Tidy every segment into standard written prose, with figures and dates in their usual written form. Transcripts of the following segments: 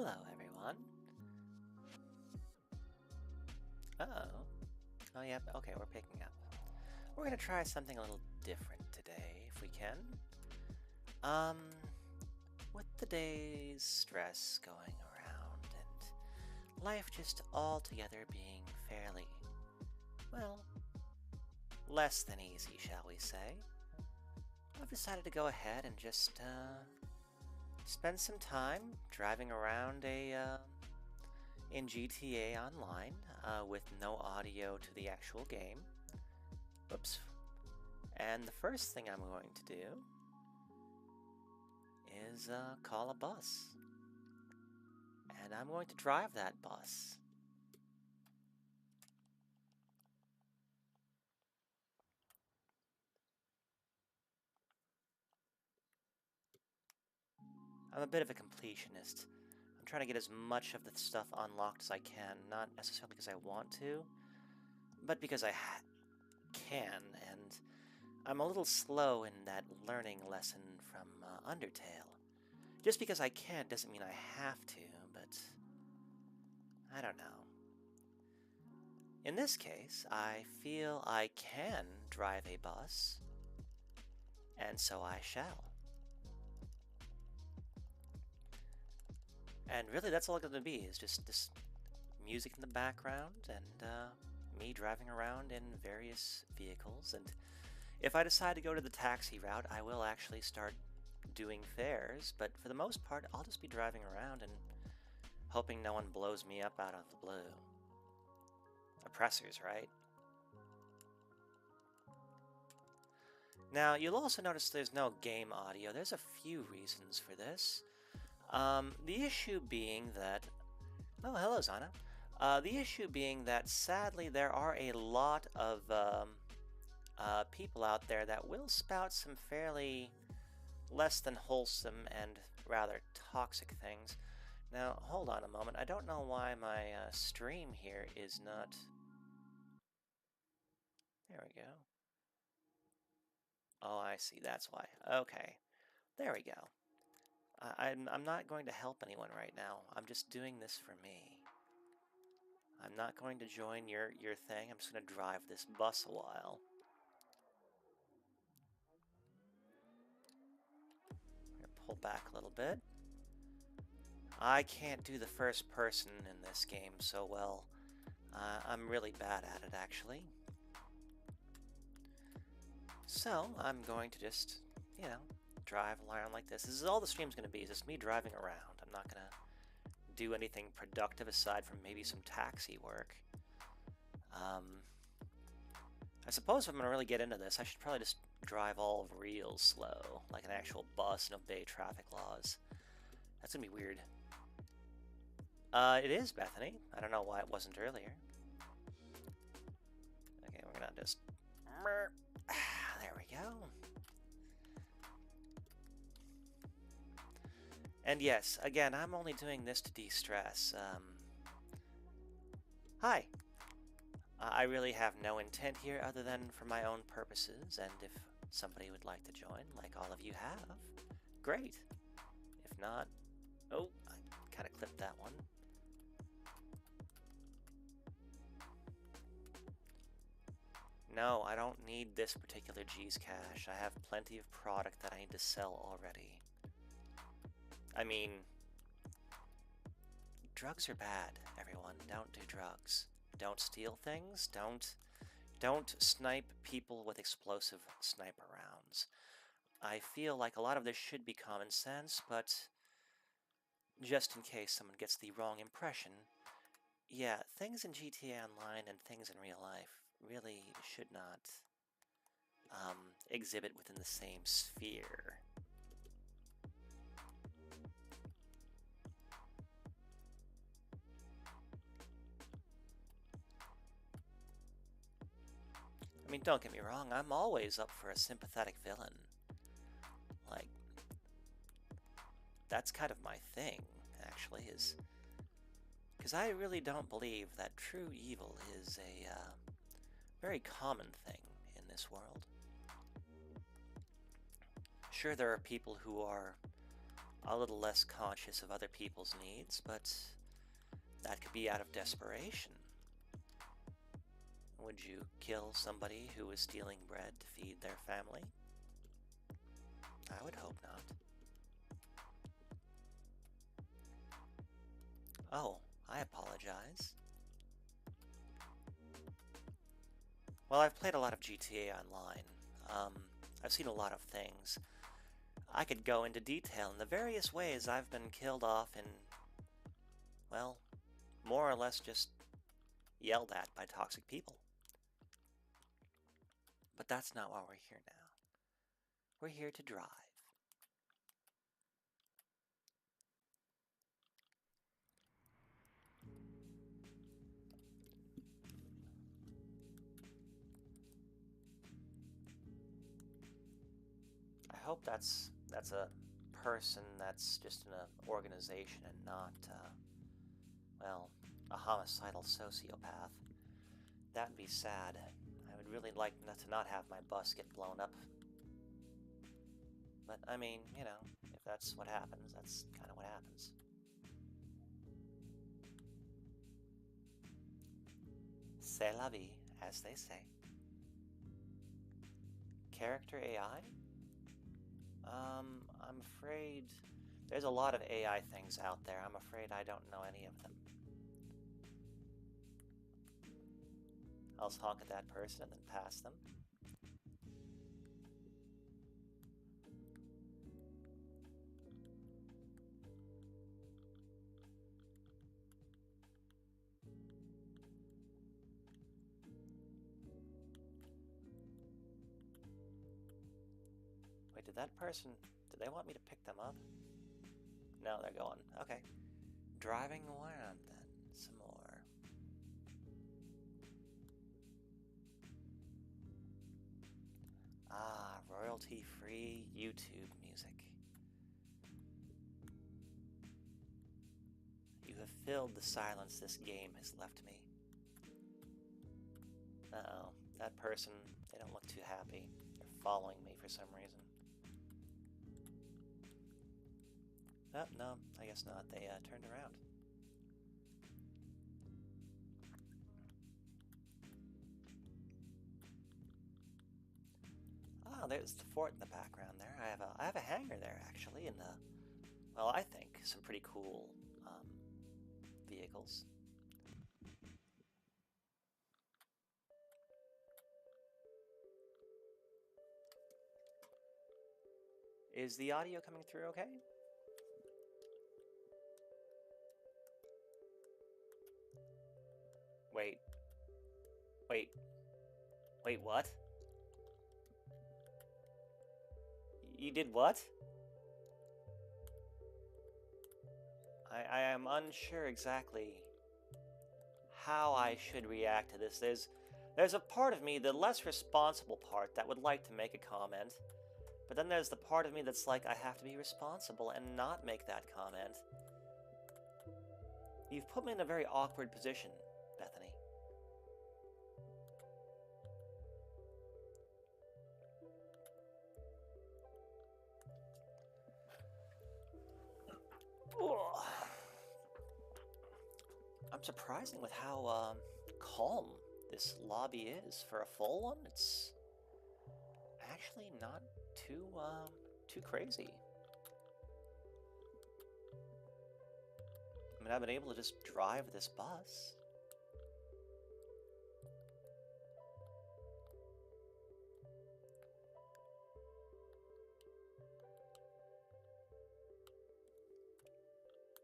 Hello, everyone. Uh-oh. Oh, yeah, okay, we're picking up. We're gonna try something a little different today, if we can. Um, with the day's stress going around and life just altogether being fairly, well, less than easy, shall we say, I've decided to go ahead and just, spend some time driving around in GTA Online, with no audio to the actual game. Whoops. And the first thing I'm going to do is call a bus. And I'm going to drive that bus. I'm a bit of a completionist. I'm trying to get as much of the stuff unlocked as I can, not necessarily because I want to, but because I can, and I'm a little slow in that learning lesson from Undertale. Just because I can doesn't mean I have to, but I don't know. In this case, I feel I can drive a bus, and so I shall. And really, that's all it's going to be, is just this music in the background and me driving around in various vehicles. And if I decide to go to the taxi route, I will actually start doing fares, but for the most part, I'll just be driving around and hoping no one blows me up out of the blue. Oppressors, right? Now, you'll also notice there's no game audio. There's a few reasons for this. The issue being that... Oh, hello, Zana. The issue being that, sadly, there are a lot of people out there that will spout some fairly less than wholesome and rather toxic things. Now, hold on a moment. I don't know why my stream here is not... There we go. Oh, I see. That's why. Okay. There we go. I'm not going to help anyone right now. I'm just doing this for me. I'm not going to join your thing. I'm just going to drive this bus a while. I'm going to pull back a little bit. I can't do the first person in this game so well. I'm really bad at it, actually. So, I'm going to just, drive around like this. This is all the stream's going to be, is just me driving around. I'm not going to do anything productive aside from maybe some taxi work. I suppose if I'm going to really get into this, I should probably just drive all real slow, like an actual bus, and obey traffic laws. That's going to be weird. It is Bethany. I don't know why it wasn't earlier. Okay, we're going to just... There we go. And yes, again, I'm only doing this to de-stress. Hi. I really have no intent here other than for my own purposes, and if somebody would like to join, like all of you have, great. If not... Oh, I kind of clipped that one. No, I don't need this particular G's cache. I have plenty of product that I need to sell already. I mean, drugs are bad, everyone. Don't do drugs. Don't steal things. Don't snipe people with explosive sniper rounds. I feel like a lot of this should be common sense, but just in case someone gets the wrong impression, yeah, things in GTA Online and things in real life really should not exhibit within the same sphere. I mean, don't get me wrong, I'm always up for a sympathetic villain. Like, that's kind of my thing, actually, is... Because I really don't believe that true evil is a very common thing in this world. Sure, there are people who are a little less conscious of other people's needs, but that could be out of desperation. Would you kill somebody who was stealing bread to feed their family? I would hope not. Oh, I apologize. Well, I've played a lot of GTA Online. I've seen a lot of things. I could go into detail in the various ways I've been killed off and, well, more or less just yelled at by toxic people. But that's not why we're here now. We're here to drive. I hope that's a person that's just in an organization and not, well, a homicidal sociopath. That'd be sad. I would really like to not have my bus get blown up. But, I mean, you know, if that's what happens, that's kind of what happens. C'est la vie, as they say. Character AI? I'm afraid there's a lot of AI things out there. I'm afraid I don't know any of them. I'll honk at that person and then pass them. Wait, did that person... Did they want me to pick them up? No, they're going. Okay. Driving around then. Some more. Ah, royalty-free YouTube music. You have filled the silence this game has left me. Uh-oh. That person, they don't look too happy. They're following me for some reason. Oh, no, I guess not. They turned around. Oh, there's the fort in the background there. I have a hangar there, actually, and, well, I think some pretty cool, vehicles. Is the audio coming through okay? Wait. Wait. Wait, what? You did what? I am unsure exactly how I should react to this. There's a part of me, the less responsible part, that would like to make a comment. But then there's the part of me that's like, I have to be responsible and not make that comment. You've put me in a very awkward position, Bethany. I'm surprising with how calm this lobby is for a full one. It's actually not too crazy. I mean, I've been able to just drive this bus.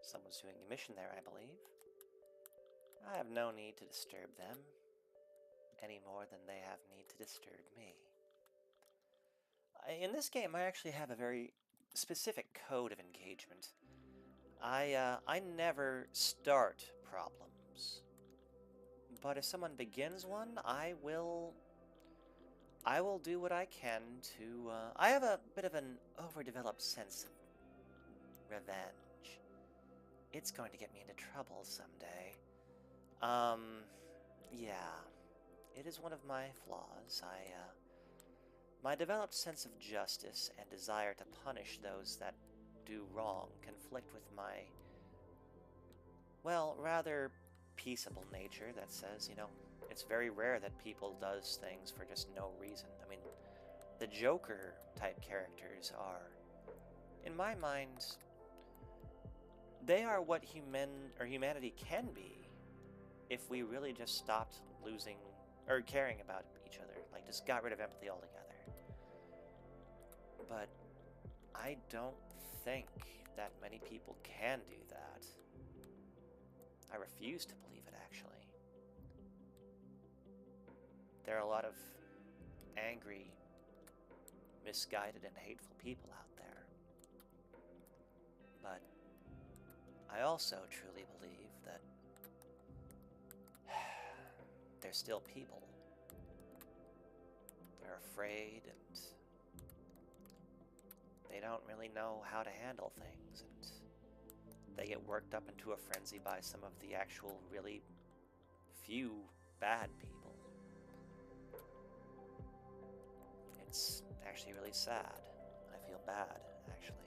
Someone's doing a mission there, I believe. I have no need to disturb them any more than they have need to disturb me. In this game, I actually have a very specific code of engagement. I never start problems, but if someone begins one, I will do what I can to. I have a bit of an overdeveloped sense of revenge. It's going to get me into trouble someday. Yeah, it is one of my flaws. My developed sense of justice and desire to punish those that do wrong conflict with my, well, rather peaceable nature that says, it's very rare that people does things for just no reason. I mean, the Joker type characters are, in my mind, they are what humanity can be if we really just stopped losing or caring about each other, like just got rid of empathy altogether. But I don't think that many people can do that. I refuse to believe it, actually. There are a lot of angry, misguided, and hateful people out there. But I also truly believe that they're still people. They're afraid and they don't really know how to handle things, and they get worked up into a frenzy by some of the actual really few bad people. It's actually really sad. I feel bad, actually.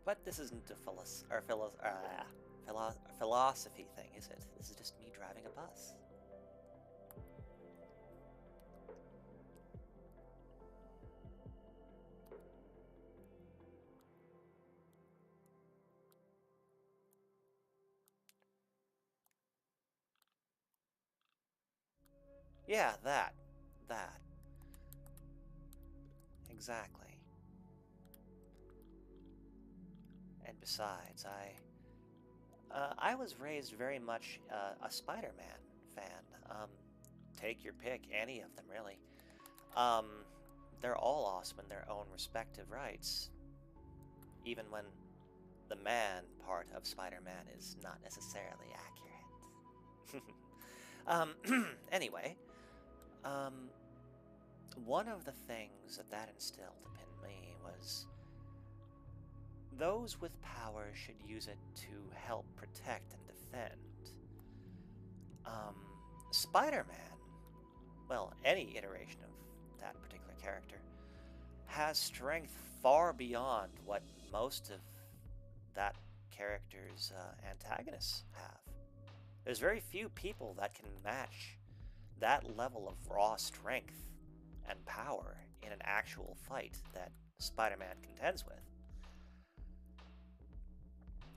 But this isn't a philosophy thing, is it? This is just me driving a bus. Yeah, that. Exactly. And besides, I was raised very much a Spider-Man fan. Take your pick, any of them, really. Um, they're all awesome in their own respective rights, even when the man part of Spider-Man is not necessarily accurate. Anyway, um, one of the things that instilled in me was those with power should use it to help protect and defend. Spider-Man, well, any iteration of that particular character, has strength far beyond what most of that character's antagonists have. There's very few people that can match that level of raw strength and power in an actual fight that Spider-Man contends with.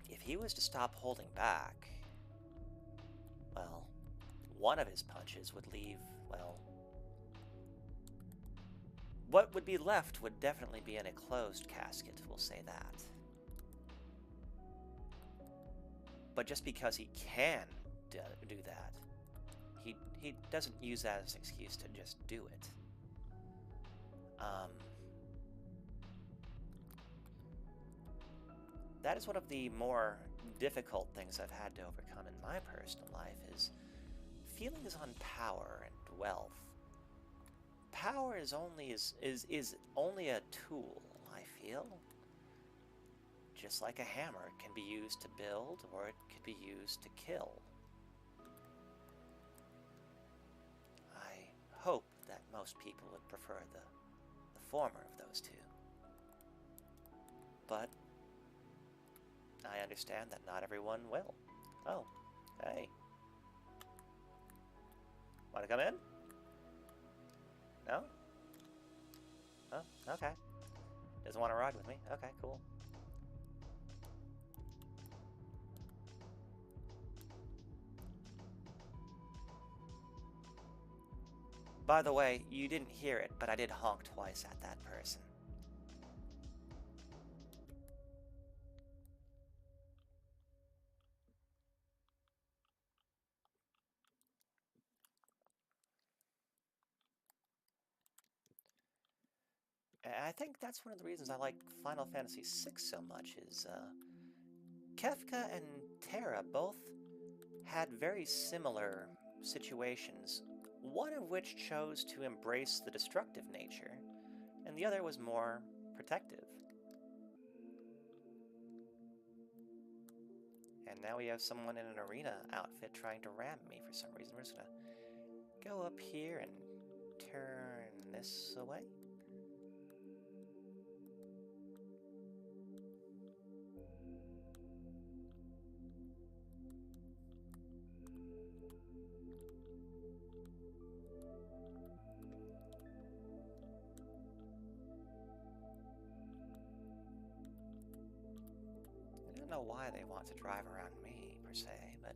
If he was to stop holding back, well, one of his punches would leave, well, what would be left would definitely be in a closed casket, we'll say that. But just because he can do that, he doesn't use that as an excuse to just do it. That is one of the more difficult things I've had to overcome in my personal life is feelings on power and wealth. Power is only a tool, I feel. Just like a hammer can be used to build or it could be used to kill. I hope that most people would prefer the former of those two. But I understand that not everyone will. Oh, hey. Want to come in? No? Oh, okay. Doesn't want to ride with me? Okay, cool. By the way, you didn't hear it, but I did honk twice at that person. I think that's one of the reasons I like Final Fantasy VI so much is Kefka and Terra both had very similar situations, one of which chose to embrace the destructive nature, and the other was more protective. And now we have someone in an arena outfit trying to ram me for some reason. We're just gonna go up here and turn this this away? I don't know why they want to drive around me, per se, but...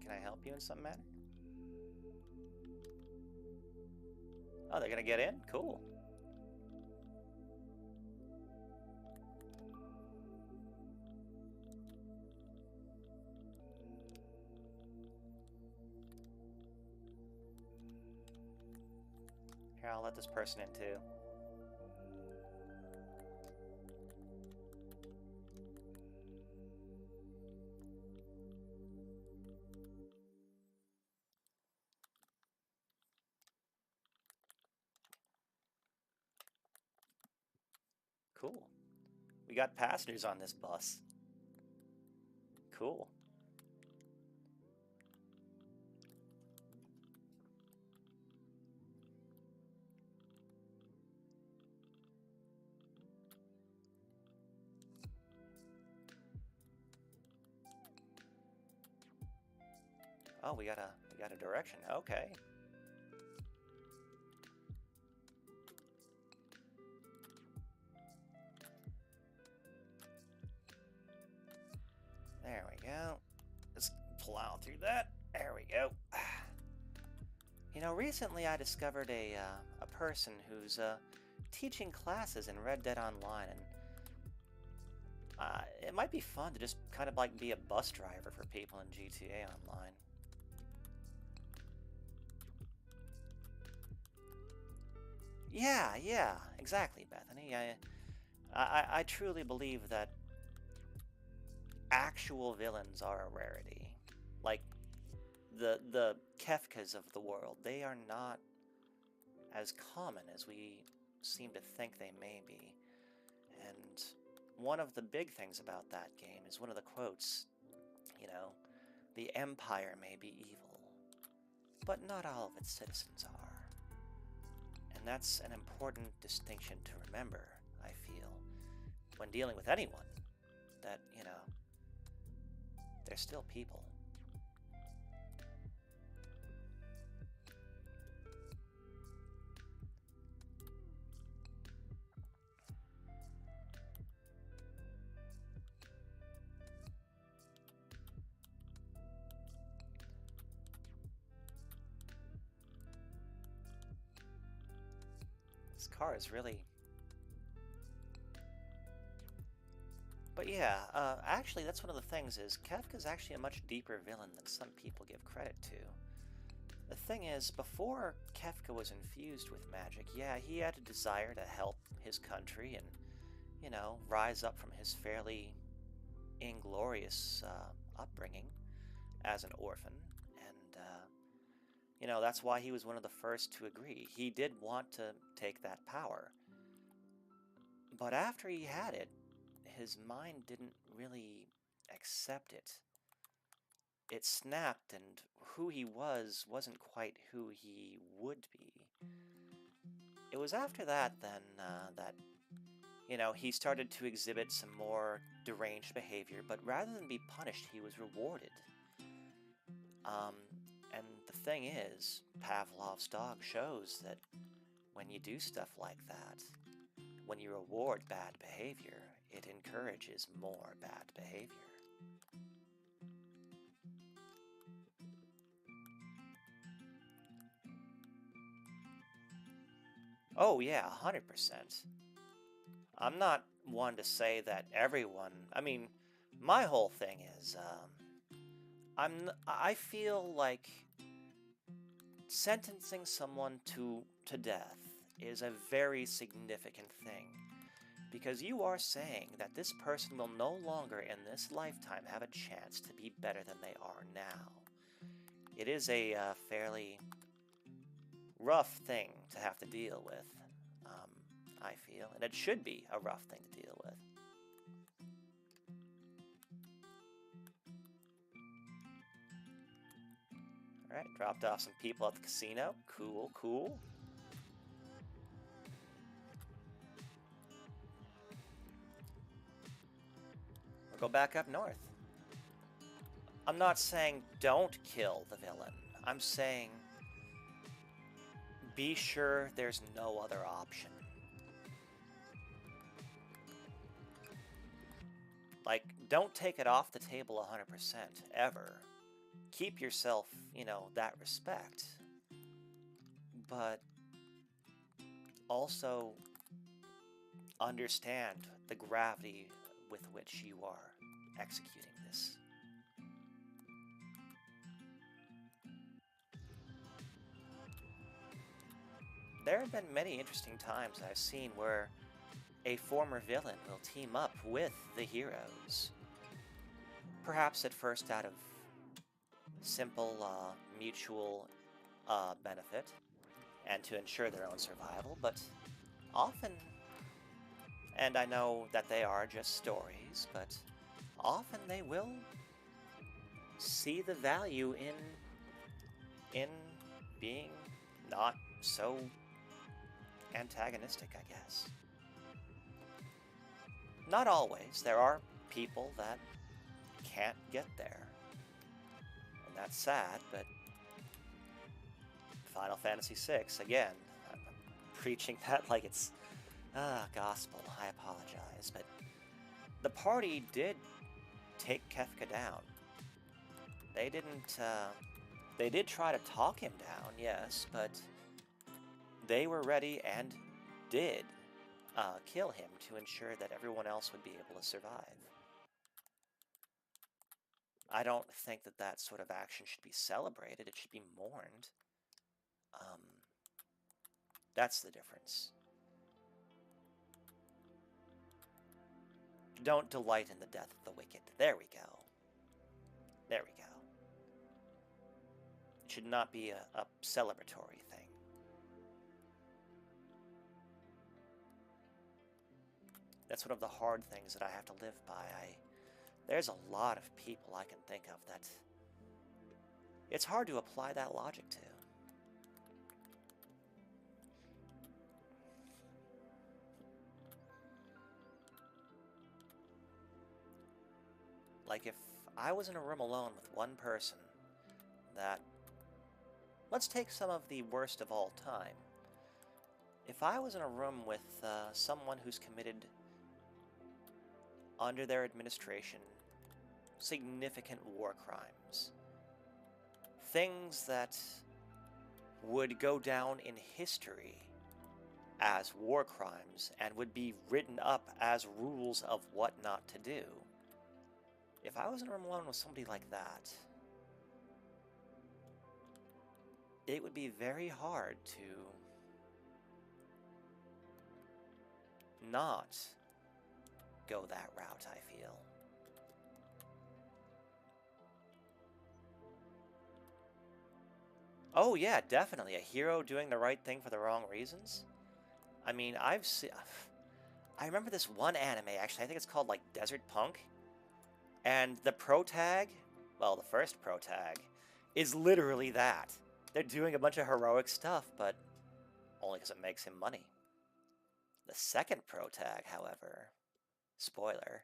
Can I help you in some manner? Oh, they're gonna get in? Cool. Here, I'll let this person in too. Cool. We got passengers on this bus. Cool. Oh, we got a direction. Okay. There we go. Let's plow through that. There we go. You know, recently I discovered a person who's teaching classes in Red Dead Online, and it might be fun to just kind of like be a bus driver for people in GTA Online. Yeah, exactly, Bethany. I truly believe that actual villains are a rarity. Like the Kefkas of the world, they are not as common as we seem to think they may be. And one of the big things about that game is one of the quotes, you know, the Empire may be evil, but not all of its citizens are. And that's an important distinction to remember, I feel, when dealing with anyone, that, you know, they're still people. This car is really... But yeah, actually that's one of the things is Kefka's actually a much deeper villain than some people give credit to. The thing is, before Kefka was infused with magic, yeah, he had a desire to help his country and, you know, rise up from his fairly inglorious upbringing as an orphan. And, you know, that's why he was one of the first to agree. He did want to take that power. But after he had it, his mind didn't really accept it. It snapped, and who he wasn't quite who he would be. It was after that, then, that, you know, he started to exhibit some more deranged behavior, but rather than be punished, he was rewarded. And the thing is, Pavlov's dog shows that when you do stuff like that, when you reward bad behavior, it encourages more bad behavior. Oh yeah, 100%. I'm not one to say that everyone... I mean, my whole thing is, I feel like sentencing someone to death is a very significant thing, because you are saying that this person will no longer in this lifetime have a chance to be better than they are now. It is a fairly rough thing to have to deal with, I feel, and it should be a rough thing to deal with. Alright, dropped off some people at the casino. Cool, cool. We'll go back up north. I'm not saying don't kill the villain. I'm saying be sure there's no other option. Like, don't take it off the table 100%, ever. Keep yourself, that respect. But also understand the gravity with which you are executing this. There have been many interesting times I've seen where a former villain will team up with the heroes. Perhaps at first out of simple mutual benefit and to ensure their own survival, but often, and I know that they are just stories, but often they will see the value in being not so antagonistic, I guess. Not always. There are people that can't get there. And that's sad, but Final Fantasy VI, again, I'm preaching that like it's gospel. I apologize, but the party did take Kefka down. They didn't, they did try to talk him down, yes, but they were ready and did kill him to ensure that everyone else would be able to survive. I don't think that that sort of action should be celebrated. It should be mourned. That's the difference. Don't delight in the death of the wicked. There we go. There we go. It should not be a celebratory thing. That's one of the hard things that I have to live by. There's a lot of people I can think of that it's hard to apply that logic to. Like, if I was in a room alone with one person that... Let's take some of the worst of all time. If I was in a room with someone who's committed, under their administration, significant war crimes, things that would go down in history as war crimes and would be written up as rules of what not to do. If I was in a room alone with somebody like that, it would be very hard to not go that route, I feel. Oh yeah, definitely. A hero doing the right thing for the wrong reasons. I mean, I remember this one anime, actually, I think it's called, like, Desert Punk. And the protag, well, the first protag, is literally that. They're doing a bunch of heroic stuff, but only because it makes him money. The second protag, however, spoiler,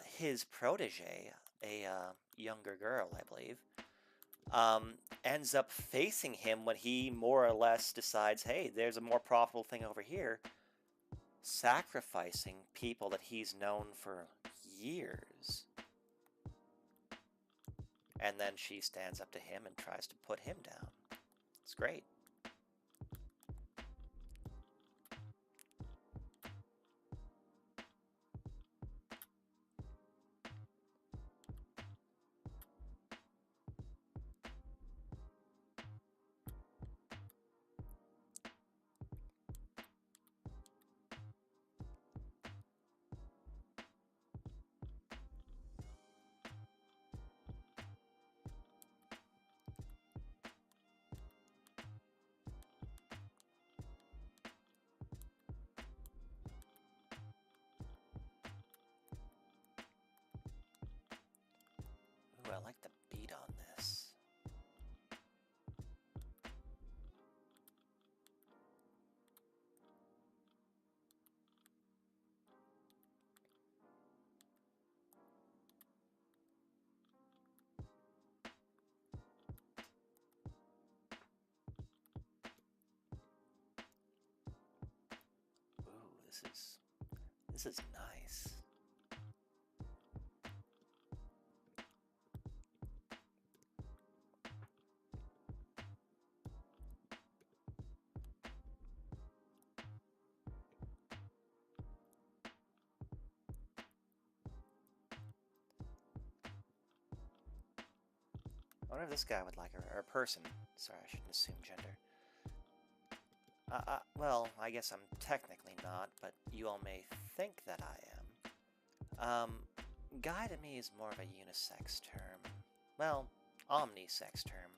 his protege, a younger girl, I believe, ends up facing him when he more or less decides, hey, there's a more profitable thing over here, sacrificing people that he's known for years. And then she stands up to him and tries to put him down. It's great. This is nice. I wonder if this guy would like her, or person. Sorry, I shouldn't assume gender. Well, I guess I'm technically not, but you all may think that I am. Guy to me is more of a unisex term. Well, omnisex term.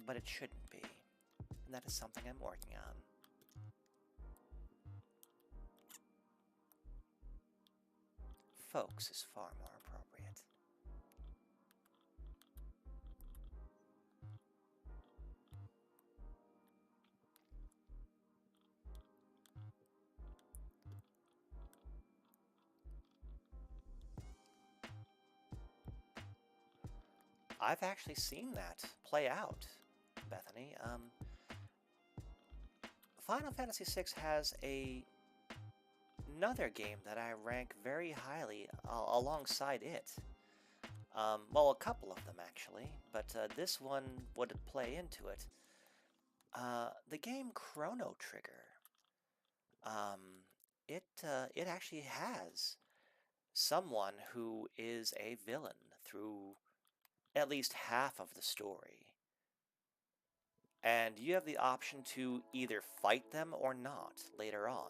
But it shouldn't be. And that is something I'm working on. Folks is far more appropriate. I've actually seen that play out, Bethany. Final Fantasy VI has another game that I rank very highly alongside it. Well, a couple of them actually, but this one would play into it. The game Chrono Trigger. It actually has someone who is a villain through at least half of the story. And you have the option to either fight them or not later on.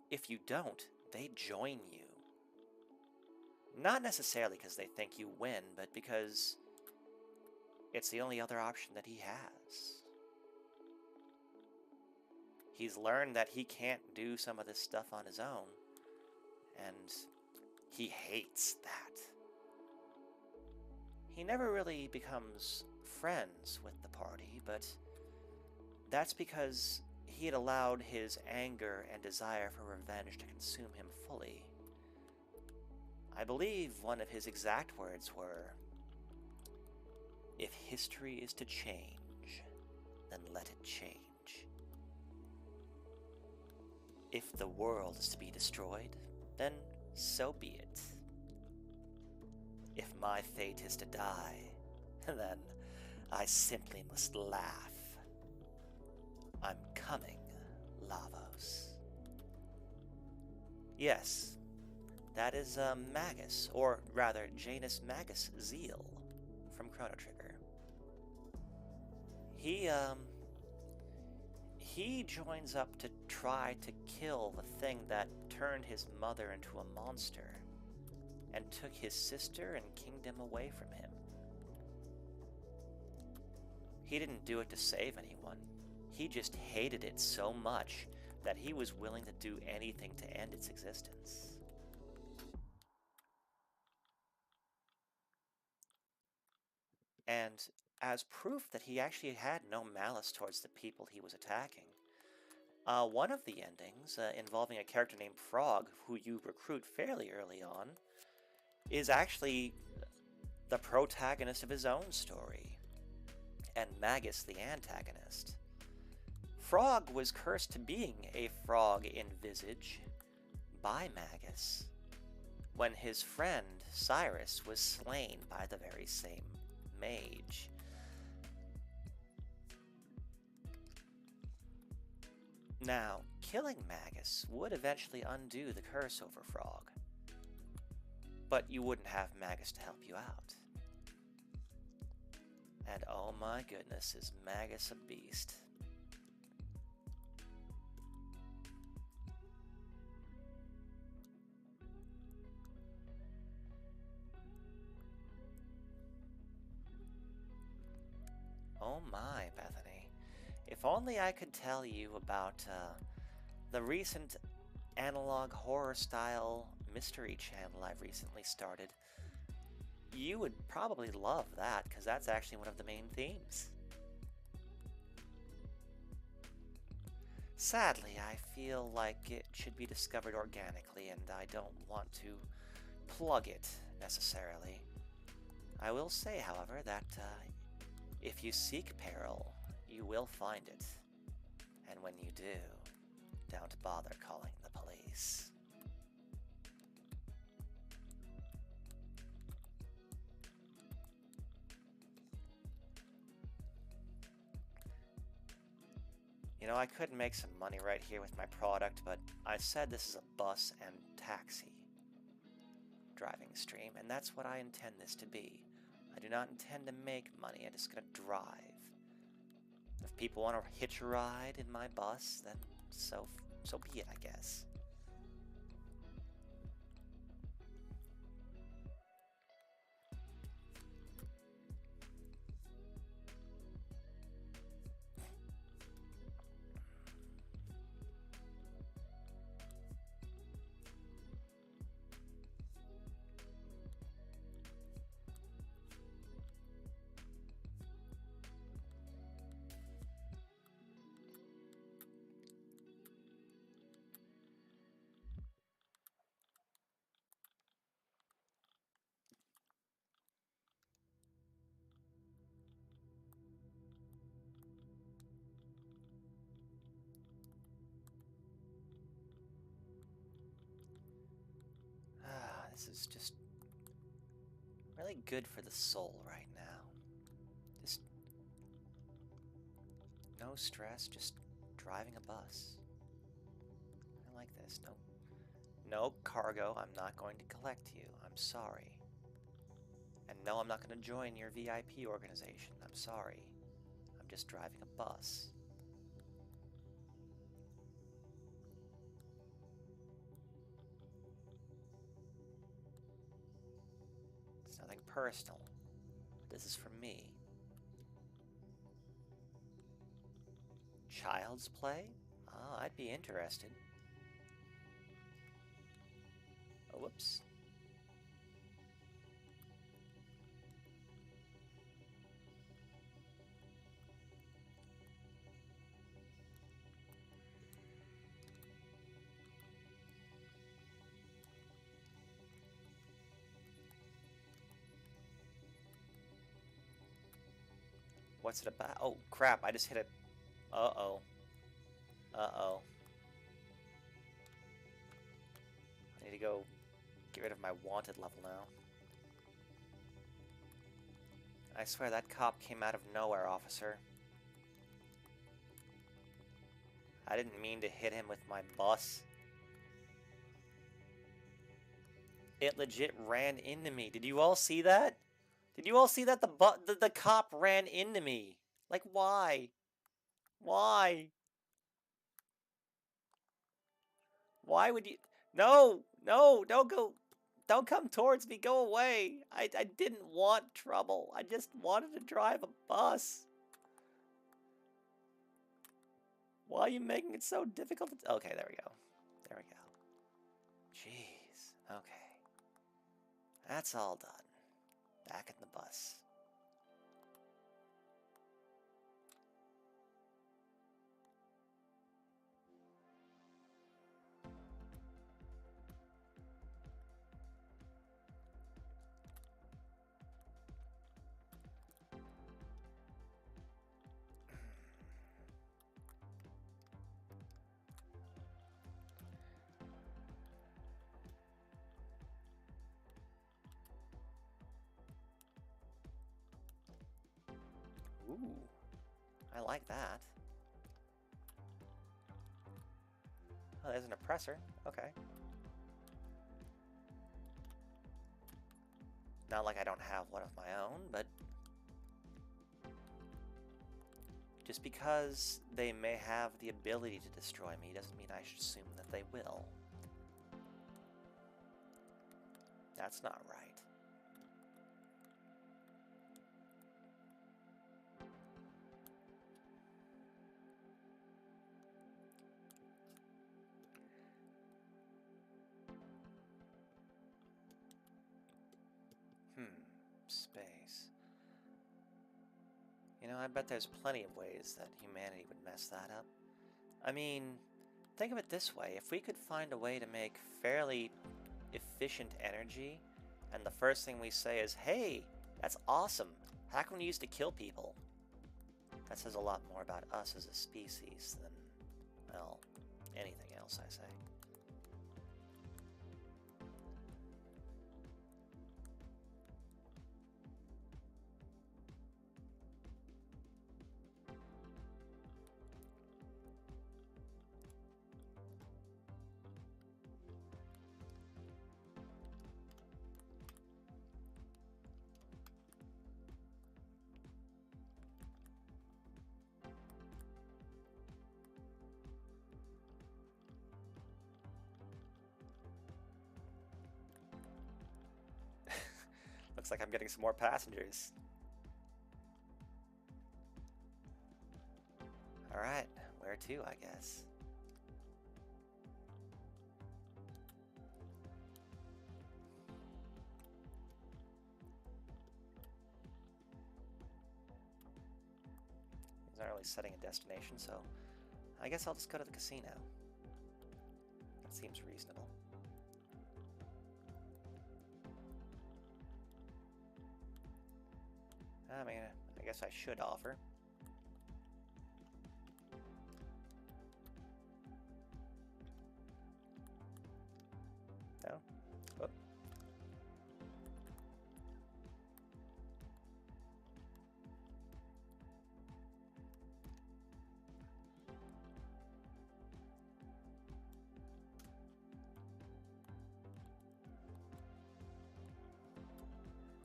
If you don't, they join you. Not necessarily because they think you win, but because it's the only other option that he has. He's learned that he can't do some of this stuff on his own, and he hates that. He never really becomes friends with the party, but that's because he had allowed his anger and desire for revenge to consume him fully. I believe one of his exact words were, "If history is to change, then let it change. If the world is to be destroyed, then so be it. If my fate is to die, then I simply must laugh. I'm coming, Lavos." Yes, that is Magus, or rather Janus Magus Zeal from Chrono Trigger. He joins up to try to kill the thing that turned his mother into a monster and took his sister and kingdom away from him. He didn't do it to save anyone. He just hated it so much that he was willing to do anything to end its existence. And as proof that he actually had no malice towards the people he was attacking, one of the endings, involving a character named Frog, who you recruit fairly early on, is actually the protagonist of his own story, and Magus the antagonist. Frog was cursed to being a frog in visage by Magus, when his friend Cyrus was slain by the very same mage. Now, killing Magus would eventually undo the curse over Frog, but you wouldn't have Magus to help you out. And oh my goodness, is Magus a beast. Oh my, Bethany. If only I could tell you about the recent analog horror style mystery channel I've recently started. You would probably love that, because that's actually one of the main themes. Sadly, I feel like it should be discovered organically, and I don't want to plug it necessarily. I will say, however, that if you seek peril, you will find it. And when you do, don't bother calling the police. You know, I could make some money right here with my product, but I said this is a bus and taxi driving stream, and that's what I intend this to be. I do not intend to make money, I'm just gonna drive. If people want to hitch a ride in my bus, then so be it, I guess. This is just really good for the soul right now. Just no stress, just driving a bus. I like this. No cargo, I'm not going to collect you. I'm sorry. And no, I'm not going to join your VIP organization. I'm sorry. I'm just driving a bus. It's nothing personal. This is for me. Child's play? Oh, I'd be interested. Oh, whoops. What's it about? Oh, crap, I just hit it. Uh-oh. Uh-oh. I need to go get rid of my wanted level now. I swear that cop came out of nowhere, officer. I didn't mean to hit him with my bus. It legit ran into me. Did you all see that? Did you all see that? The cop ran into me. Like, why? Why? Why would you... No! No! Don't go... Don't come towards me. Go away. I didn't want trouble. I just wanted to drive a bus. Why are you making it so difficult to... Okay, there we go. There we go. Jeez. Okay. That's all done. Back in the bus. Ooh, I like that. Oh, there's an oppressor. Okay. Not like I don't have one of my own, but just because they may have the ability to destroy me doesn't mean I should assume that they will. That's not right. Space. You know, I bet there's plenty of ways that humanity would mess that up. I mean, think of it this way. If we could find a way to make fairly efficient energy, and the first thing we say is, hey, that's awesome. How can we use to kill people? That says a lot more about us as a species than well, anything else, I say. Looks like I'm getting some more passengers. Alright, where to, I guess. He's not really setting a destination, so I guess I'll just go to the casino. That seems reasonable. I mean, I guess I should offer. No? Oh.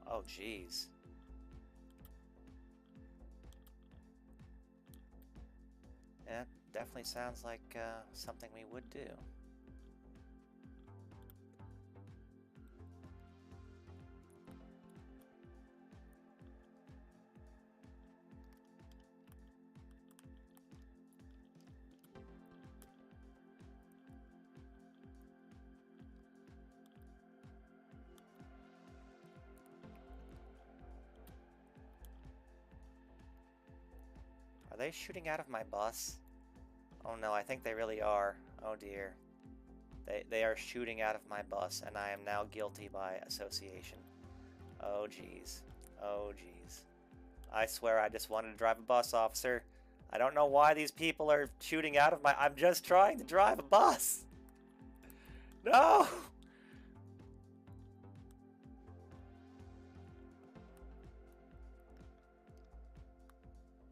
Oh, jeez. Yeah, definitely sounds like something we would do. Are they shooting out of my bus? Oh no, I think they really are. Oh dear. They are shooting out of my bus, and I am now guilty by association. Oh jeez. Oh jeez. I swear I just wanted to drive a bus, officer. I don't know why these people are shooting out of my... I'm just trying to drive a bus! No!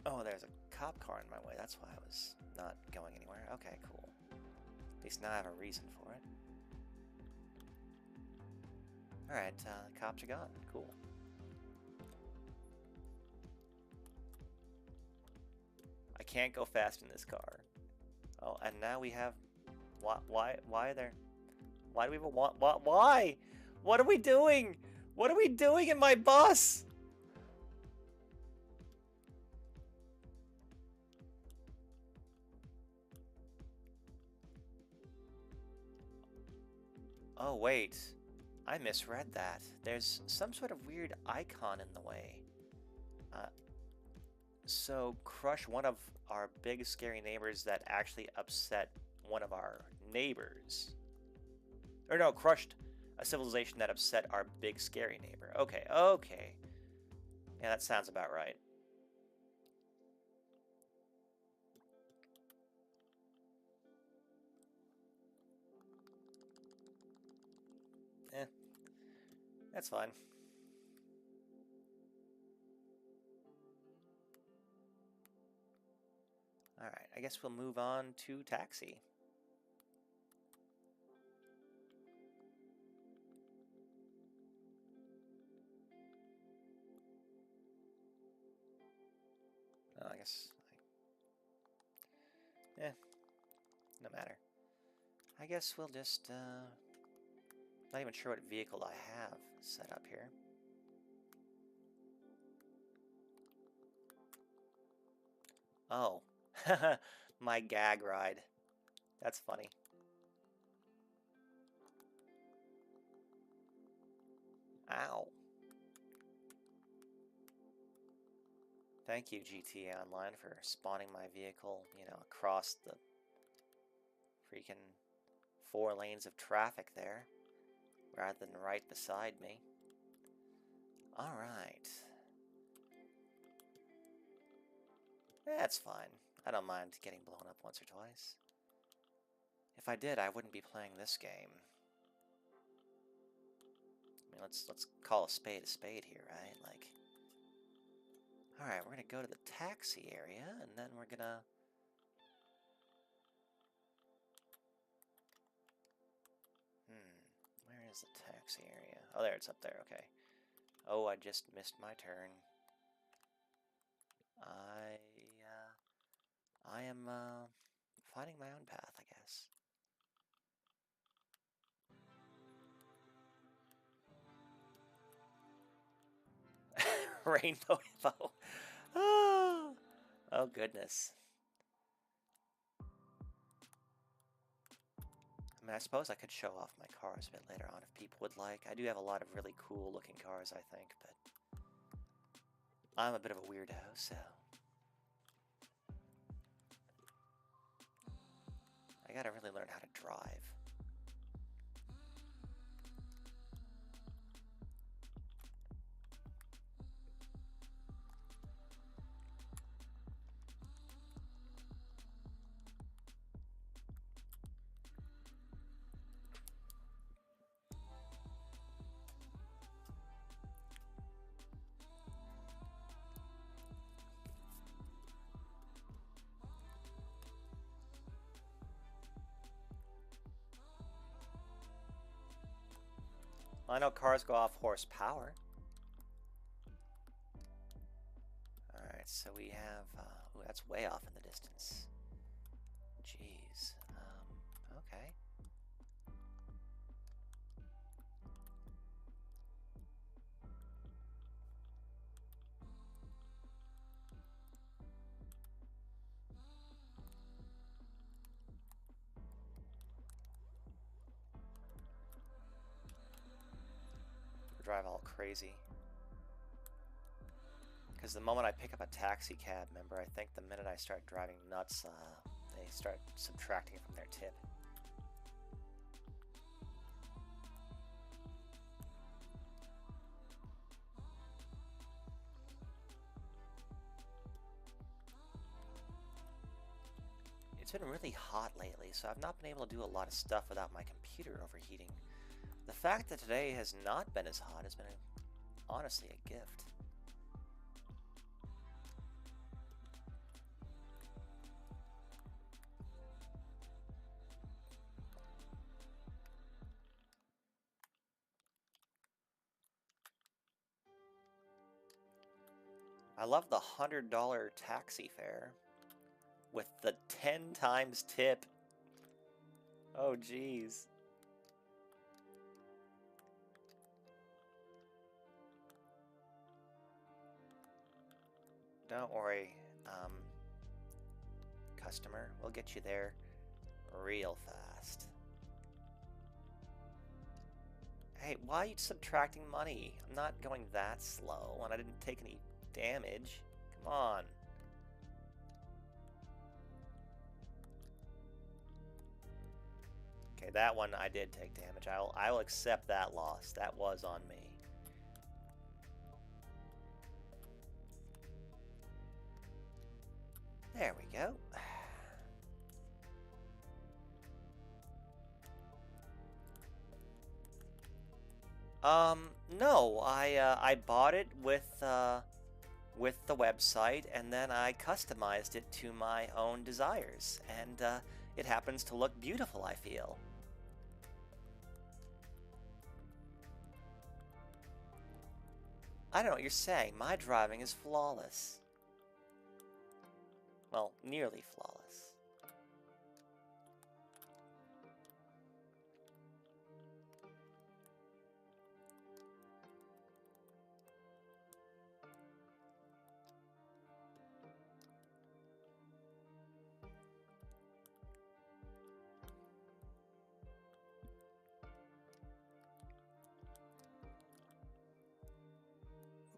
Oh, there's a cop car in my way. That's why I was not going anywhere. Okay, cool. At least now I have a reason for it. Alright, the cops are gone. Cool. I can't go fast in this car. Oh, and now we have... Why are there... Why do we even want... Why? What are we doing? What are we doing in my bus? Oh, wait. I misread that. There's some sort of weird icon in the way. So crush one of our big scary neighbors that actually upset one of our neighbors. Or no, crushed a civilization that upset our big scary neighbor. Okay, okay. Yeah, that sounds about right. Eh, that's fine. Alright, I guess we'll move on to taxi. Oh, I guess... no matter. I guess we'll just, not even sure what vehicle I have set up here. Oh, my gag ride. That's funny. Ow. Thank you, GTA Online, for spawning my vehicle, you know, across the freaking 4 lanes of traffic there, rather than right beside me. Alright. That's fine. I don't mind getting blown up once or twice. If I did, I wouldn't be playing this game. I mean, let's call a spade here, right? Like, all right, we're gonna go to the taxi area, and then we're gonna. Where is the taxi area? Oh, there, it's up there. Okay. Oh, I just missed my turn. I am finding my own path, I guess. Rainbow Hippo. Oh, oh goodness. I mean, I suppose I could show off my cars a bit later on if people would like. I do have a lot of really cool looking cars, I think, but I'm a bit of a weirdo, so I gotta really learn how to drive. I know cars go off horsepower. Alright, so we have... ooh, that's way off in the distance. Jeez. Okay. Drive all crazy. Because the moment I pick up a taxi cab member, I think the minute I start driving nuts, they start subtracting from their tip. It's been really hot lately, so I've not been able to do a lot of stuff without my computer overheating. The fact that today has not been as hot has been, honestly, a gift. I love the $100 taxi fare with the 10 times tip. Oh, geez. Don't worry, customer. We'll get you there real fast. Hey, why are you subtracting money? I'm not going that slow, and I didn't take any damage. Come on. Okay, that one I did take damage. I will accept that loss. That was on me. There we go. No, I bought it with the website, and then I customized it to my own desires, and it happens to look beautiful, I feel. I don't know what you're saying. My driving is flawless. Well, nearly flawless.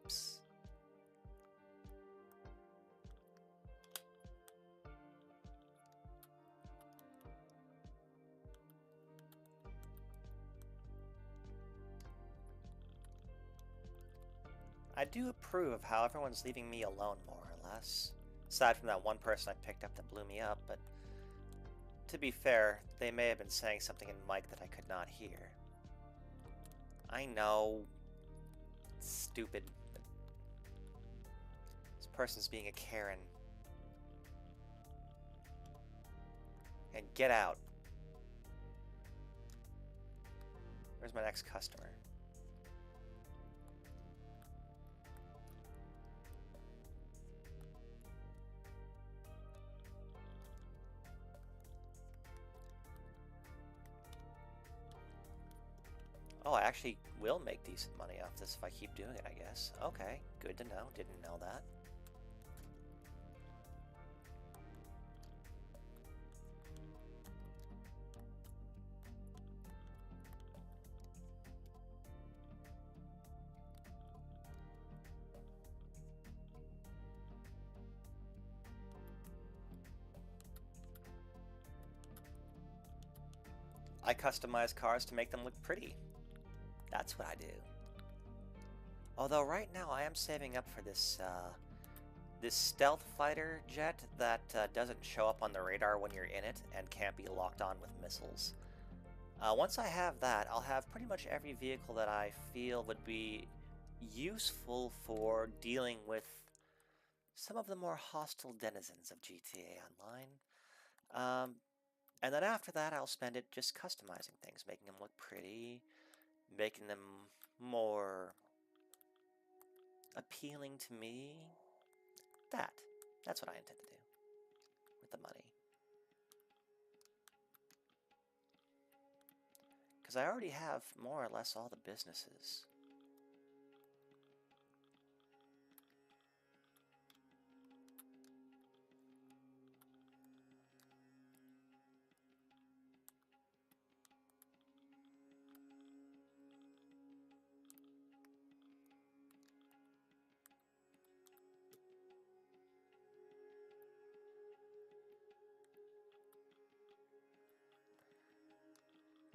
Oops. I do approve of how everyone's leaving me alone, more or less. Aside from that one person I picked up that blew me up, but To be fair, they may have been saying something in mic that I could not hear. I know. It's stupid. This person's being a Karen. And get out. Where's my next customer? Oh, I actually will make decent money off this if I keep doing it, I guess. Okay, good to know. Didn't know that. I customize cars to make them look pretty. That's what I do. Although right now I am saving up for this this stealth fighter jet that doesn't show up on the radar when you're in it and can't be locked on with missiles. Once I have that, I'll have pretty much every vehicle that I feel would be useful for dealing with some of the more hostile denizens of GTA Online. And then after that, I'll spend it just customizing things, making them look pretty, making them more appealing to me. That's what I intend to do with the money. Because I already have more or less all the businesses.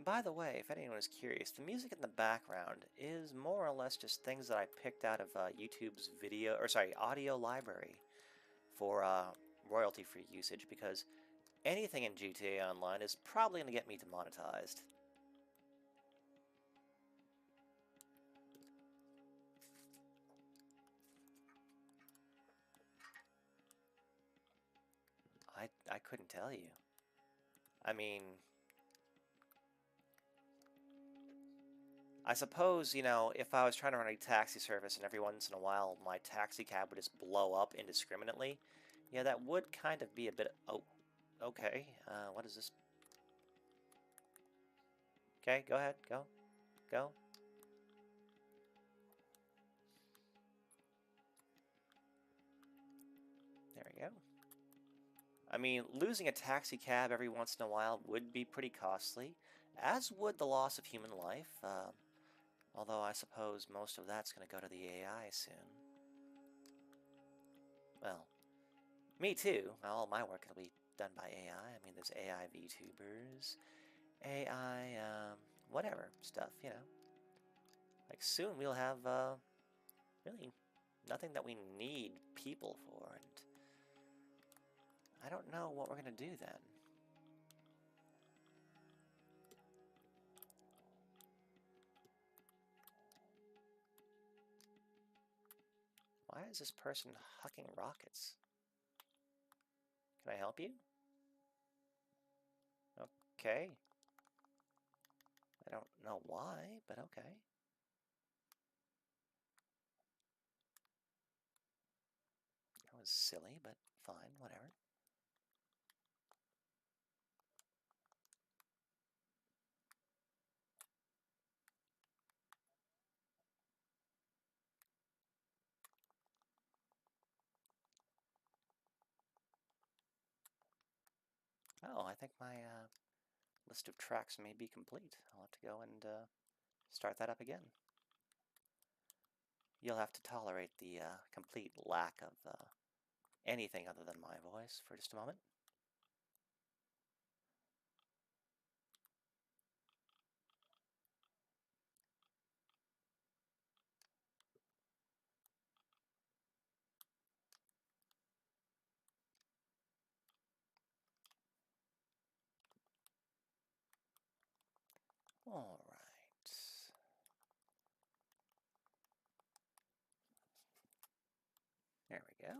By the way, if anyone is curious, the music in the background is more or less just things that I picked out of YouTube's audio library for royalty-free usage, because anything in GTA Online is probably going to get me demonetized. I couldn't tell you. I mean, I suppose, you know, if I was trying to run a taxi service and every once in a while my taxi cab would just blow up indiscriminately, yeah, that would kind of be a bit... Oh, okay. What is this? Okay, go ahead. Go. Go. There we go. I mean, losing a taxi cab every once in a while would be pretty costly, as would the loss of human life, although I suppose most of that's going to go to the AI soon. Well, me too. All my work will be done by AI. I mean, there's AI VTubers, AI, whatever stuff, you know. Like, soon we'll have, really nothing that we need people for, and I don't know what we're going to do then. Why is this person hucking rockets? Can I help you? Okay. I don't know why, but okay. That was silly, but fine, whatever. Oh, I think my list of tracks may be complete. I'll have to go and start that up again. You'll have to tolerate the complete lack of anything other than my voice for just a moment. All right. There we go.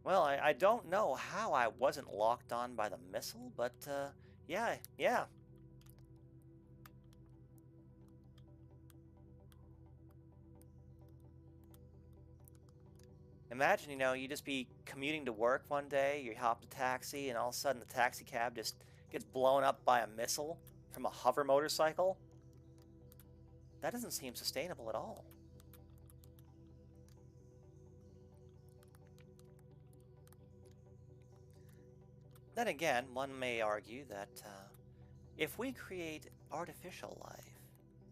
Well, I don't know how I wasn't locked on by the missile, but yeah. Imagine, you just be commuting to work one day, you hop a taxi, and all of a sudden the taxi cab just gets blown up by a missile from a hover motorcycle. That doesn't seem sustainable at all. Then again, one may argue that if we create artificial life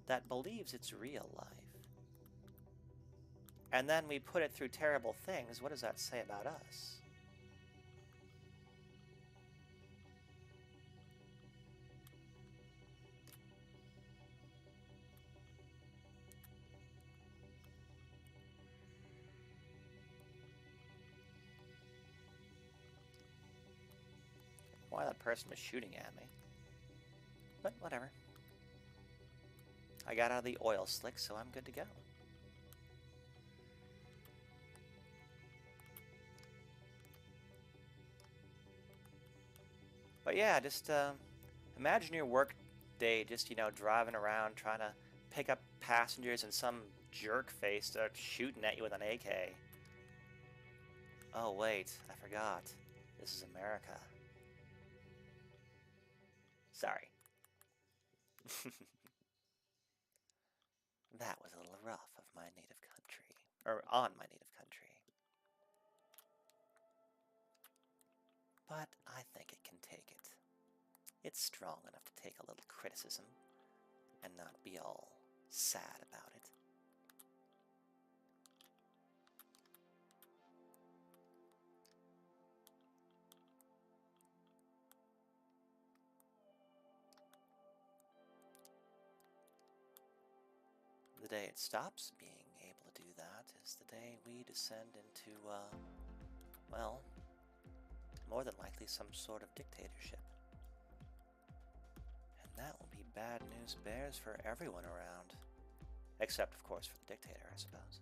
that believes it's real life, and then we put it through terrible things, what does that say about us? Why that person was shooting at me. But whatever. I got out of the oil slick, so I'm good to go. But yeah, just imagine your work day just, driving around trying to pick up passengers and some jerk face starts shooting at you with an AK. Oh, wait, I forgot. This is America. Sorry. That was a little rough of my native country. Or on my native country. But I think it can take it. It's strong enough to take a little criticism and not be all sad about it. The day it stops being able to do that is the day we descend into, well, more than likely some sort of dictatorship. And that will be bad news bears for everyone around. Except, of course, for the dictator, I suppose.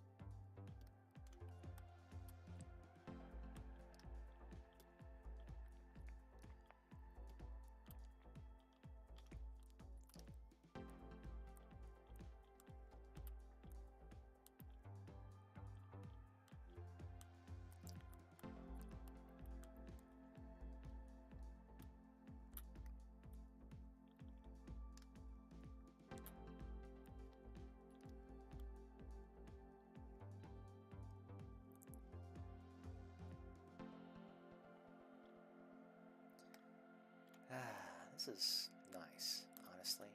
This is nice, honestly.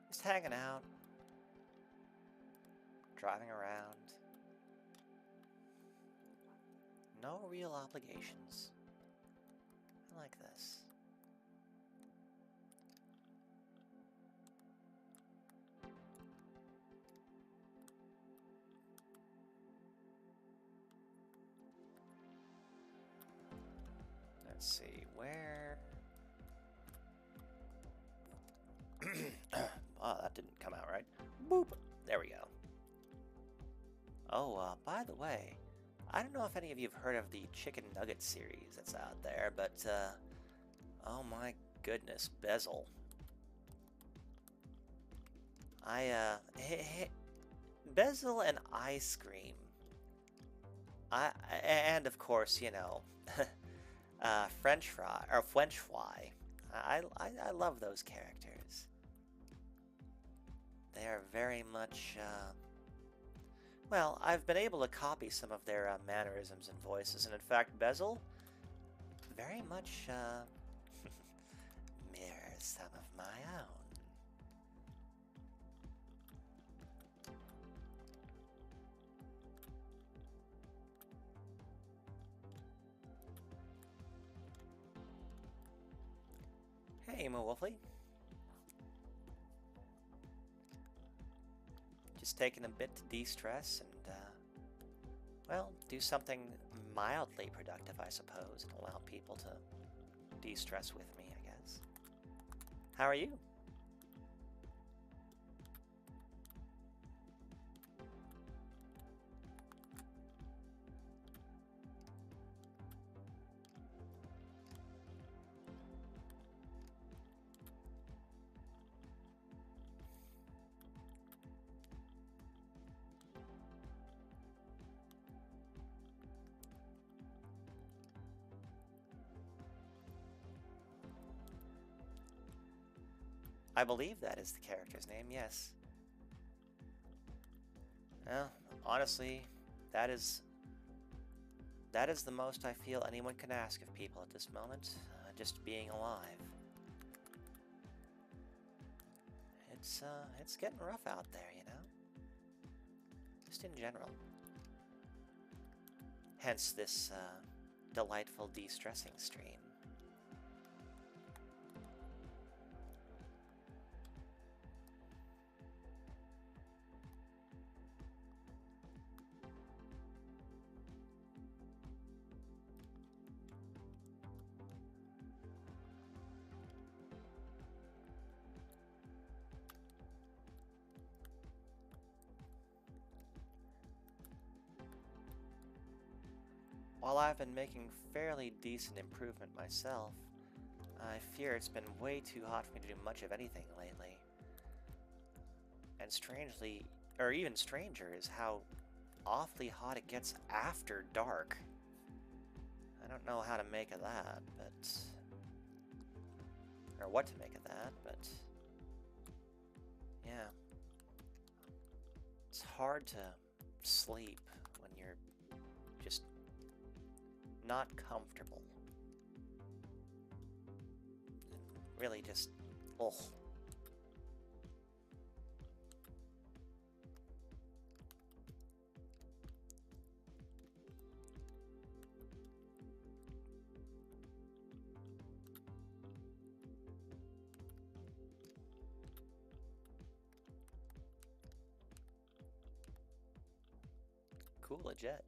Just hanging out, driving around. No real obligations. I like this. Let's see, where... Oh, that didn't come out right. Boop! There we go. Oh, by the way, I don't know if any of you have heard of the Chicken Nugget series that's out there, but, oh my goodness, Bezel. Bezel and ice cream. And of course, French fry, or French fry. I love those characters. They are very much, well, I've been able to copy some of their mannerisms and voices, and in fact, Bezel very much mirrors some of my own. Hey, Mo Wolfley. It's taken a bit to de-stress and, well, do something mildly productive, I suppose, and allow people to de-stress with me, I guess. How are you? I believe that is the character's name, yes. Well, honestly, that is that is the most I feel anyone can ask of people at this moment, just being alive. It's getting rough out there, you know? Just in general. Hence this, delightful de-stressing stream. While I've been making fairly decent improvement myself, I fear it's been way too hot for me to do much of anything lately. And strangely, or even stranger, is how awfully hot it gets after dark. I don't know how to make of that, but... or what to make of that, but... yeah. It's hard to sleep when you're just not comfortable. Really just, ugh. Cool, a jet.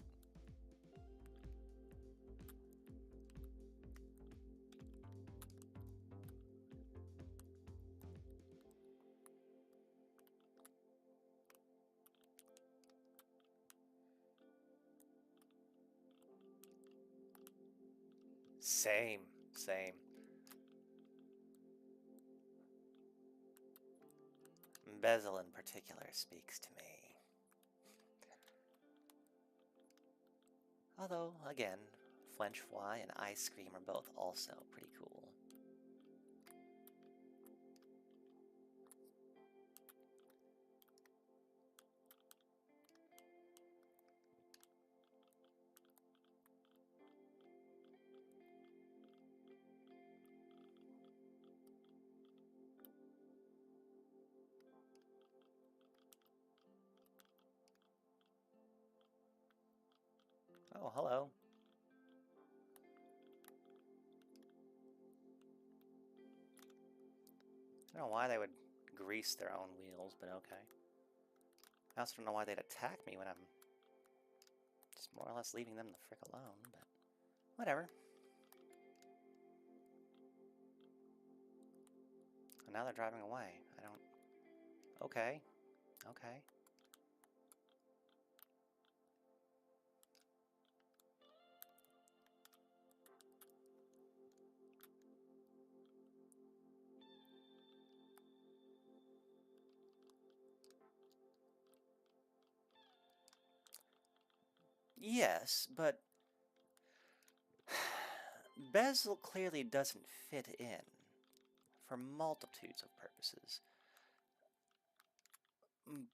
Same, same. Bezel in particular speaks to me. Although, again, French fry and ice cream are both also pretty cool. Oh, hello. I don't know why they would grease their own wheels, but okay. I also don't know why they'd attack me when I'm just more or less leaving them the frick alone, but whatever. And now they're driving away. I don't... okay. Okay. Yes, but Bezel clearly doesn't fit in for multitudes of purposes.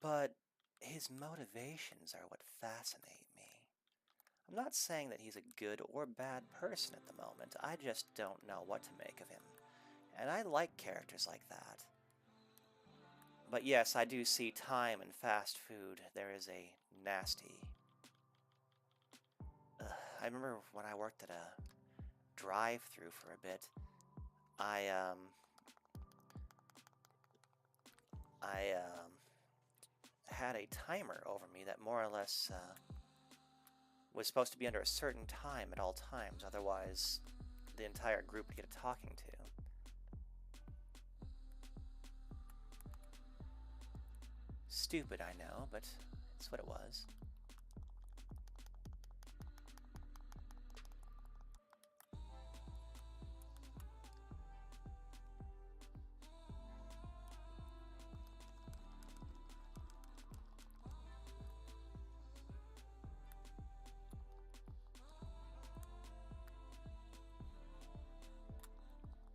But his motivations are what fascinate me. I'm not saying that he's a good or bad person at the moment. I just don't know what to make of him. And I like characters like that. But yes, I do see time and fast food. There is a nasty... I remember when I worked at a drive-thru for a bit, I had a timer over me that more or less was supposed to be under a certain time at all times, otherwise the entire group would get a talking to. Stupid, I know, but it's what it was.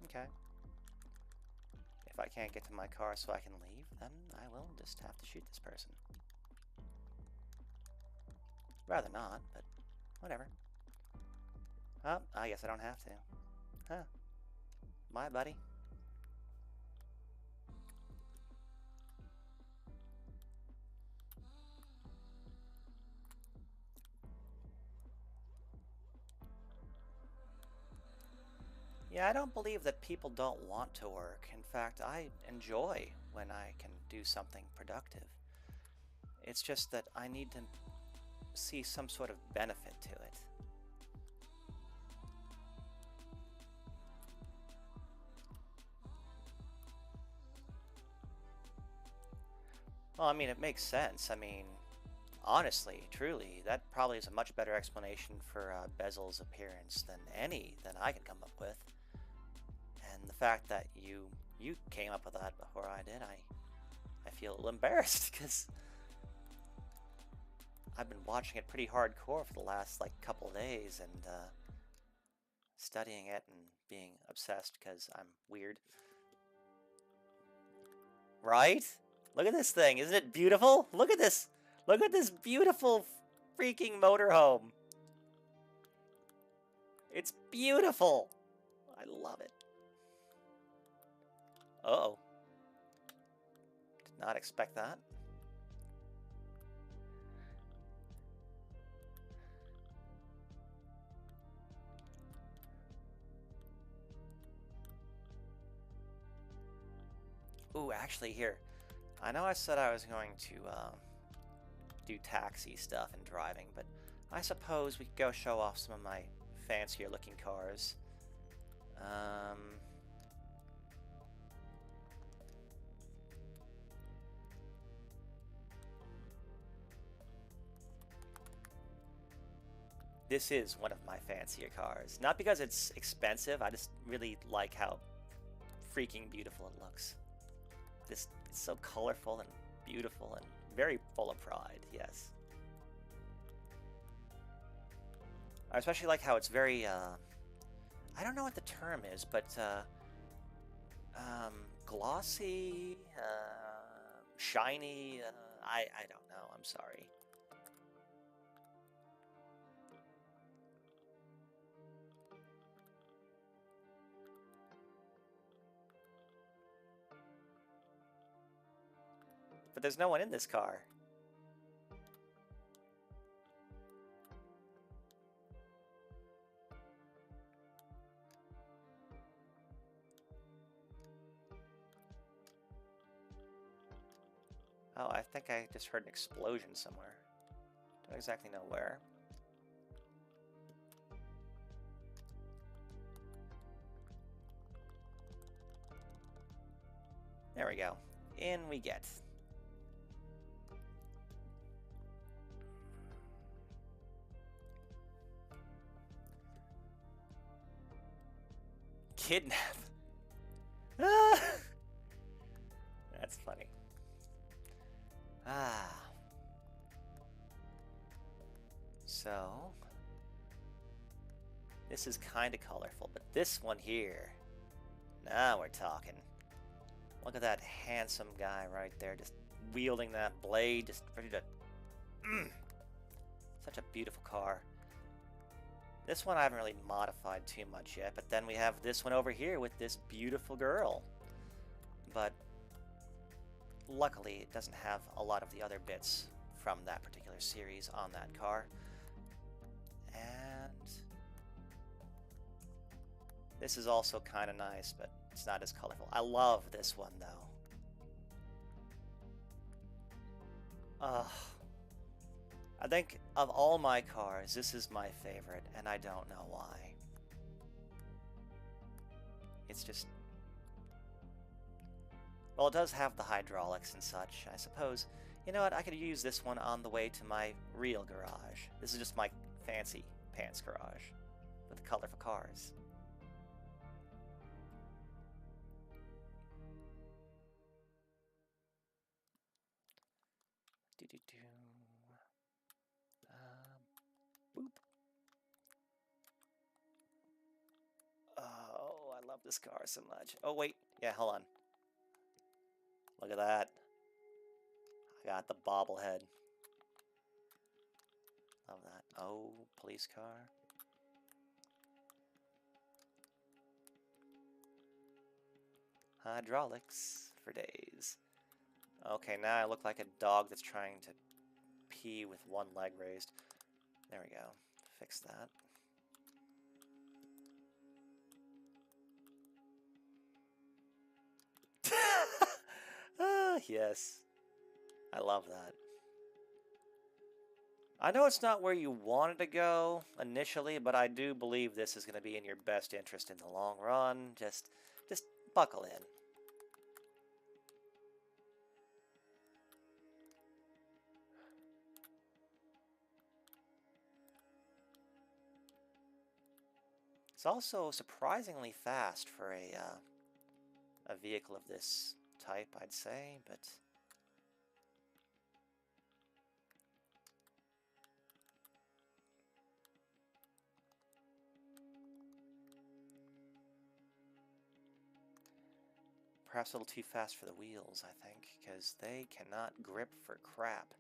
Okay. If I can't get to my car so I can leave, then I will just have to shoot this person. Rather not, but whatever. Oh, I guess I don't have to. Huh. Bye, buddy. Yeah, I don't believe that people don't want to work. In fact, I enjoy when I can do something productive. It's just that I need to see some sort of benefit to it. Well, I mean, it makes sense. I mean, honestly, truly, that probably is a much better explanation for Bezel's appearance than any that I can come up with. And the fact that you came up with that before I did, I feel a little embarrassed because I've been watching it pretty hardcore for the last like couple of days and studying it and being obsessed because I'm weird. Right? Look at this thing. Isn't it beautiful? Look at this. Look at this beautiful freaking motorhome. It's beautiful. I love it. Uh-oh. Did not expect that. Ooh, actually, here. I know I said I was going to do taxi stuff and driving, but I suppose we could go show off some of my fancier looking cars. This is one of my fancier cars. Not because it's expensive, I just really like how freaking beautiful it looks. It's so colorful and beautiful and very full of pride, yes. I especially like how it's very, I don't know what the term is, but glossy, shiny, I don't know, I'm sorry. But there's no one in this car. Oh, I think I just heard an explosion somewhere. Don't exactly know where. There we go. In we get. Kidnap. Ah! That's funny. Ah. So, this is kind of colorful, but this one here, now we're talking. Look at that handsome guy right there, just wielding that blade, just ready to... Such a beautiful car. This one I haven't really modified too much yet, but then we have this one over here with this beautiful girl. But luckily, it doesn't have a lot of the other bits from that particular series on that car. And this is also kind of nice, but it's not as colorful. I love this one, though. Ugh. I think of all my cars, this is my favorite, and I don't know why. It's just... Well, it does have the hydraulics and such. I suppose, you know what, I could use this one on the way to my real garage. This is just my fancy pants garage with colorful cars. Do-do-do. Boop. Oh, I love this car so much. Oh, wait. Yeah, hold on. Look at that. I got the bobblehead. Love that. Oh, police car. Hydraulics for days. Okay, now I look like a dog that's trying to pee with one leg raised. There we go. Fix that. Ah, yes. I love that. I know it's not where you wanted to go initially, but I do believe this is going to be in your best interest in the long run. Just buckle in. It's also surprisingly fast for a vehicle of this type, I'd say, but... Perhaps a little too fast for the wheels, I think, because they cannot grip for crap.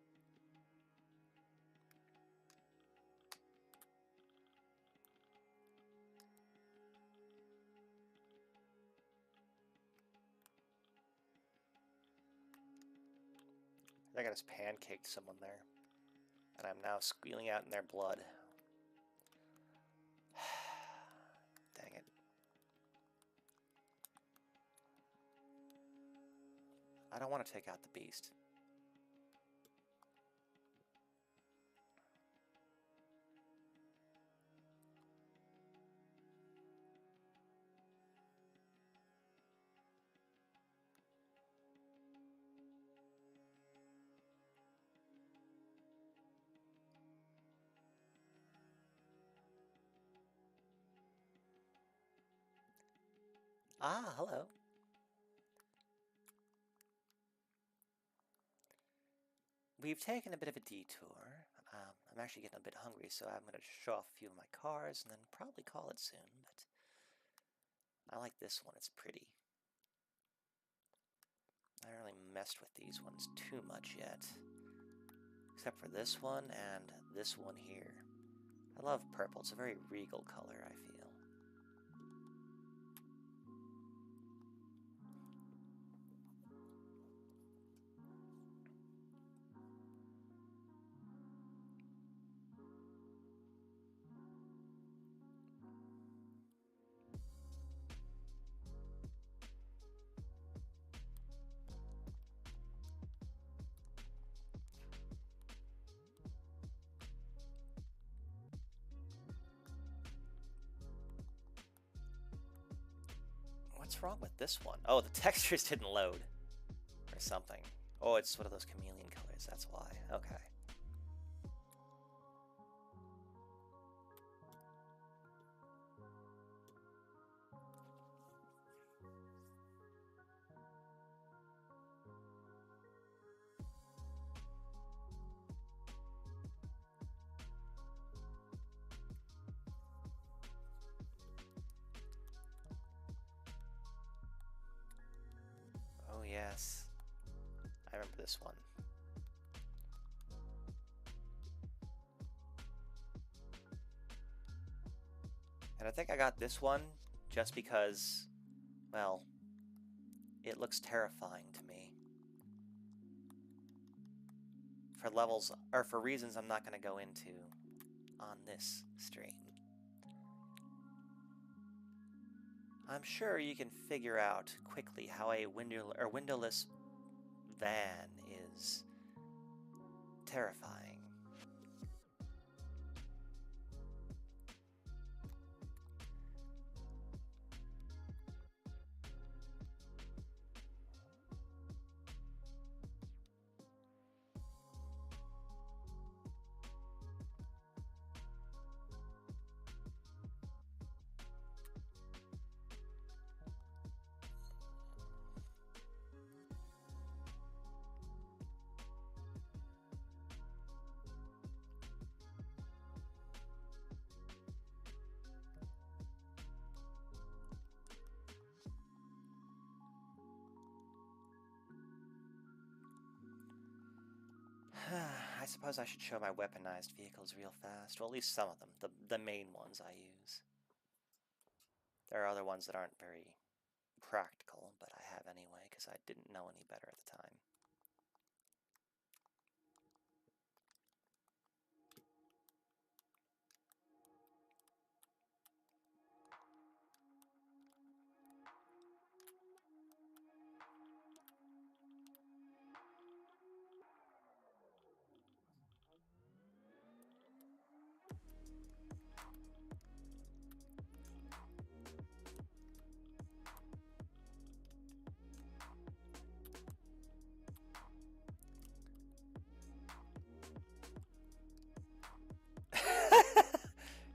I think I just pancaked someone there, and I'm now squealing out in their blood. Dang it. I don't want to take out the beast. Ah, hello. We've taken a bit of a detour. I'm actually getting a bit hungry, so I'm going to show off a few of my cars and then probably call it soon, but I like this one. It's pretty. I haven't really messed with these ones too much yet, except for this one and this one here. I love purple. It's a very regal color, I feel. What's wrong with this one? Oh, the textures didn't load. Or something. Oh, it's one of those chameleon colors, that's why. Okay. Oh, yes. I remember this one. And I think I got this one just because, well, it looks terrifying to me. For levels, or for reasons I'm not going to go into on this stream. I'm sure you can figure out quickly how a windowless van is terrifying. I suppose I should show my weaponized vehicles real fast. Well, at least some of them. The main ones I use. There are other ones that aren't very practical, but I have anyway, because I didn't know any better at the time.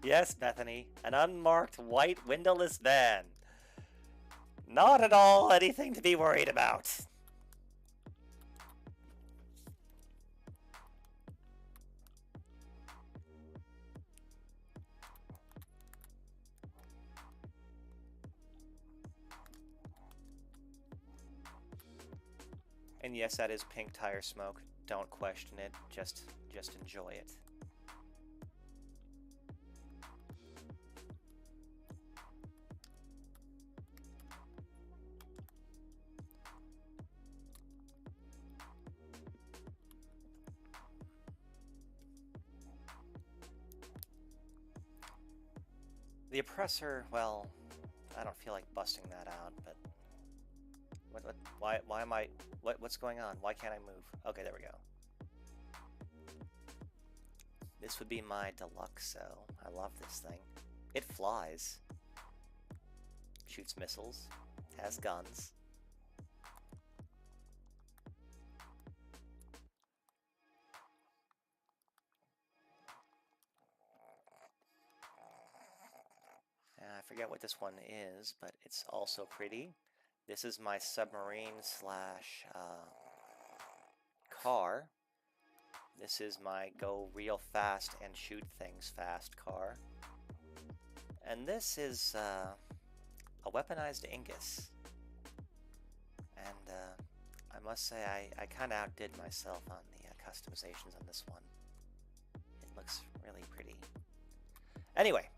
Yes, Bethany, an unmarked white windowless van. Not at all anything to be worried about. And yes, that is pink tire smoke. Don't question it. Just enjoy it. The oppressor, well, I don't feel like busting that out, but why am I, what's going on? Why can't I move? Okay, there we go. This would be my Deluxo. I love this thing. It flies. Shoots missiles. Has guns. I forget what this one is, but it's also pretty. This is my submarine slash car. This is my go real fast and shoot things fast car. And this is a weaponized Ingus. And I must say I kind of outdid myself on the customizations on this one. It looks really pretty. Anyway,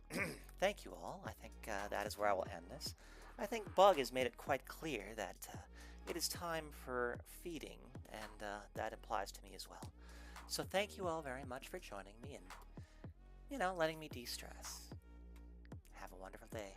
thank you all. I think that is where I will end this. I think Bug has made it quite clear that it is time for feeding, and that applies to me as well. So thank you all very much for joining me and, letting me de-stress. Have a wonderful day.